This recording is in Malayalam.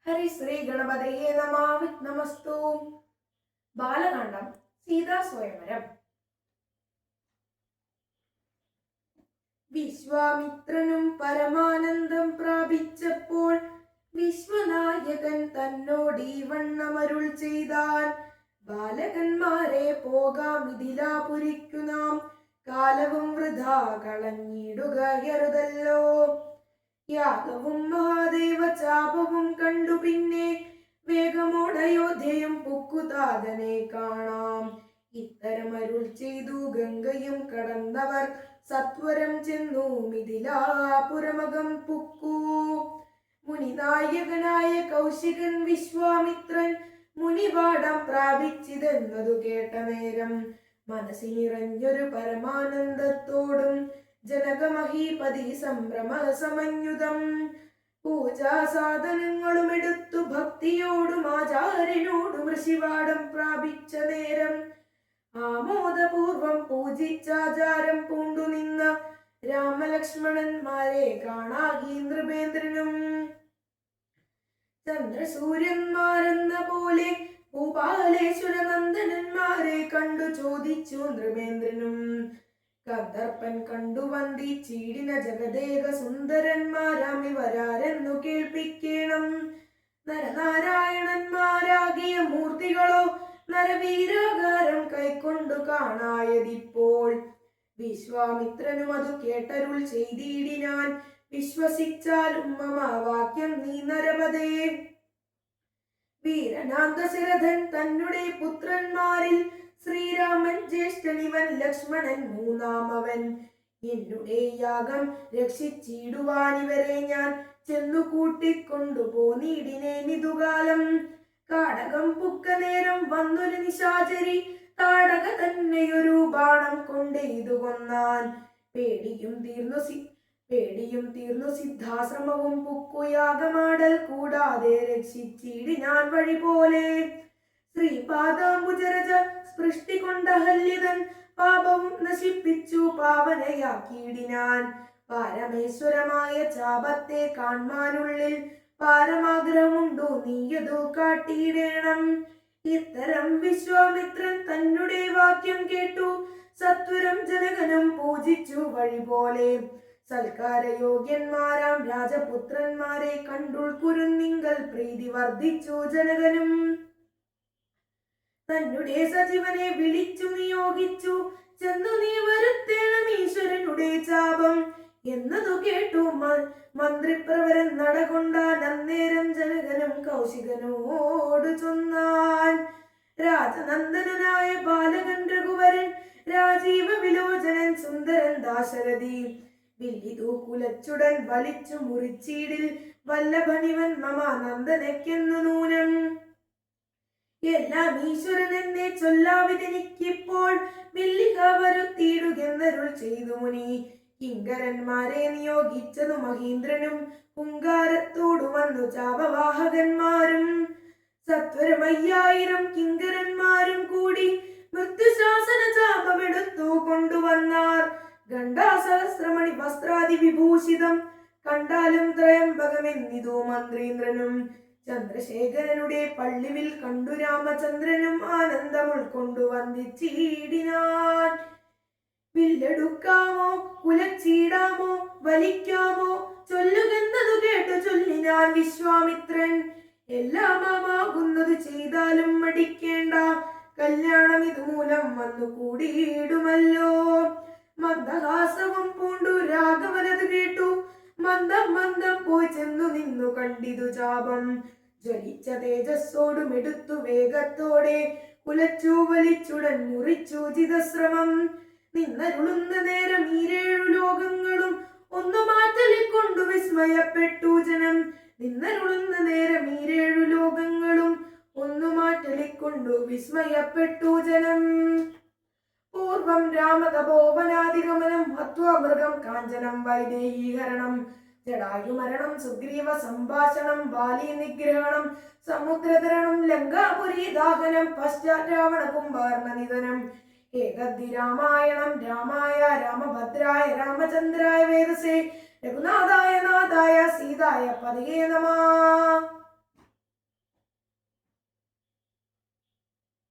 ഹരി ശ്രീ ഗണപതയേ നമ. വിഘ്നമസ്തു. ബാലകാണ്ഡം സീതാ സ്വയംവരം. വിശ്വാമിത്രനും പരമാനന്ദം പ്രാപിച്ചപ്പോൾ വിശ്വനായകൻ തന്നോടീ വണ്ണമരുൾ ചെയ്താൻ. ബാലകന്മാരെ പോകാമിഥിലാപുരിക്കു നാം, കാലവും വൃഥാ കളഞ്ഞിടുകയറുതല്ലോ. യാഗവും മഹാദേവ ചാപവും കണ്ടു പിന്നെ വേഗമോടയോധ്യയും പുക്കുതാതനെ കാണാം. ഇത്തരമരുൾ ചെയ്തു ഗംഗയും കടന്നവർ സത്വരം ചെന്നു മിഥിലാപുരമകം പുക്കു. മുനിനായകനായ കൗശികൻ വിശ്വാമിത്രൻ മുനിപാഠം പ്രാപിച്ചിതെന്നതു കേട്ട നേരം മനസ്സിനിറഞ്ഞൊരു പരമാനന്ദത്തോടും ജനകമഹീപതി സംഭ്രമ സമന്യുതം പൂജാസാധനങ്ങളും എടുത്തു ഭക്തിയോടും ആചാര്യനോടും ഋഷിവാടം പ്രാപിച്ച നേരം ആമോദപൂർവം പൂജിച്ചാചാരം പൂണ്ടു നിന്ന രാമലക്ഷ്മണന്മാരെ കാണാകി നൃപേന്ദ്രനും. ചന്ദ്രസൂര്യന്മാരെന്ന പോലെ ഭൂപാലേശ്വര നന്ദനന്മാരെ കണ്ടു ചോദിച്ചു നൃപേന്ദ്രനും. കന്ദർപ്പൻ കണ്ടു വന്ദിച്ചീടിന ജഗദേക സുന്ദരന്മാരാമിവരാരെന്നു കേൾപ്പിക്കണം. നരനാരായണന്മാരാകിയ മൂർത്തികളോ നരവീരാകാരം കൈക്കൊണ്ടു കാണായതിപ്പോൾ. വിശ്വാമിത്രനും അതു കേട്ടരുൾ ചെയ്തിടിനാൻ. വിശ്വസിച്ചാലും മമ വാക്യം നീ നരപതേ. വീരനാന്തശരഥൻ തന്നെ പുത്രന്മാരിൽ ശ്രീരാമൻ ജ്യേഷ്ഠനിവൻ, ലക്ഷ്മണൻ മൂന്നാമവൻ. എന്നുടെ യാഗം രക്ഷിച്ചിടുവാനിവരെ ഞാൻ ചെന്നു കൂട്ടിക്കൊണ്ടു പോന്നിടിനേനിതുകാലം. കാടകം പുക്ക നേരം വന്നൊരു നിശാചരി താടക തന്നെയൊരു ബാണം കൊണ്ടെയ്തു കൊന്നാൻ. പേടിയും തീർന്നു സിദ്ധാശ്രമവും പുക്കുയാഗമാടൽ കൂടാതെ രക്ഷിച്ചിടിനാൻ വഴി പോലെ. ശ്രീപാദാംബുജരജ സ്പൃഷ്ടി കൊണ്ട ഹല്ലിതൻ പാപവും നശിപ്പിച്ചു പാവനയാക്കിയിടിനാൻ. പാരമേശ്വരമായ ചാപത്തെ കാൺമാനുള്ളിൽ പാരമാഗ്രഹമുണ്ടു, നീയതു കാട്ടിയിടേണം. ഇത്തരം വിശ്വാമിത്രൻ തന്നെ വാക്യം കേട്ടു സത്വരം ജനകനും പൂജിച്ചു വഴി പോലെ. സൽക്കാരയോഗ്യന്മാരാം രാജപുത്രന്മാരെ കണ്ടുൾക്കുരുന്നിങ്കൽ പ്രീതി വർദ്ധിച്ചു ജനകനും. തന്നെ സജീവനെ വിളിച്ചു നിയോഗിച്ചു ചെന്നു നീ വരുത്തേണം ഈശ്വരനുടെ ചാപം എന്നതു കേട്ടു മന്ത്രിപ്രവരൻ നടകൊണ്ടാൻ. അന്നേരം ജനകനും കൗശികനോട് ചൊന്നാൻ. രാജനന്ദനായ ബാലകൻ രഘുവരൻ, രാജീവ വിലോചനൻ സുന്ദരൻ ദാശരഥി, വില്ലിതു കുലച്ചുടൻ വലിച്ചു മുറിച്ചീടിൽ വല്ലഭനിവൻ മമ നന്ദനയ്ക്കെന്നു നൂനം. എല്ലാം ഈശ്വരൻ എന്നെ ചൊല്ലാവിതെനിക്കിപ്പോൾ, വില്ലിക വരുത്തിയിടുകെന്നരുൾ ചെയ്തു മുനി. കിങ്കരന്മാരെ നിയോഗിച്ചതു മഹീന്ദ്രനും ഹുങ്കാരത്തോടു വന്നു ചാപവാഹകന്മാരും. സത്വരം 5000 കിങ്കരന്മാരും കൂടി മൃത്യുശാസന ചാപമെടുത്തു കൊണ്ടുവന്നാർ. ഗണ്ഡാസഹസ്രമണി വസ്ത്രാദി വിഭൂഷിതം കണ്ടാലും ത്രയംബകമെന്നിതു മന്ത്രീന്ദ്രനും. ചന്ദ്രശേഖരനുടെ പള്ളിവിൽ കണ്ടു രാമചന്ദ്രനും ആനന്ദം ഉൾക്കൊണ്ടു വന്ദിച്ചിടിനാൻ. വില്ലെടുക്കാമോ കുലച്ചീടാമോ വലിക്കാമോ ചൊല്ലുകെന്നതു കേട്ടു ചൊല്ലിനാൻ വിശ്വാമിത്രൻ. എല്ലാമാകുന്നത് ചെയ്താലും മടിക്കേണ്ട, കല്യാണം ഇതുമൂലം വന്നു കൂടിയിടുമല്ലോ. മന്ദഹാസവും പൂണ്ടു രാഘവനത് കേട്ടു മന്ദം മന്ദം പോയി ചെന്നു നിന്നു കണ്ടിതു ചാപം. ജ്വലിച്ച തേജസ്സോടും എടുത്തു വേഗത്തോടെ കുലച്ചു വലിച്ചുടൻ മുറിച്ചു ചിതശ്രമം. നിന്നരുളുന്ന നേരം 7 ലോകങ്ങളും ഒന്നു മാറ്റലിക്കൊണ്ടു വിസ്മയപ്പെട്ടു ജനം. നിന്നരുളുന്ന നേരം 7 ലോകങ്ങളും ഒന്നു മാറ്റലിക്കൊണ്ടു വിസ്മയപ്പെട്ടു ജനം. പൂർവം രാമതപോവനാധിഗമനം, ഹത്വാമൃഗം കാഞ്ചനം വൈദേഹീകരണം, ജടായുമരണം സുഗ്രീവ സംഭാഷണം, ബാലി നിഗ്രഹണം, സമുദ്രതരണം, ലങ്കാപുരി ദാഹനം, പശ്ചാത് രാവണ കുംഭകർണ നിധനം. ഏകദ്ദി രാമായണം രാമായ രാമഭദ്രായ രാമചന്ദ്രായ വേദസേ രഘുനാഥായ നാഥായ സീതായ പതിയേ നമഃ.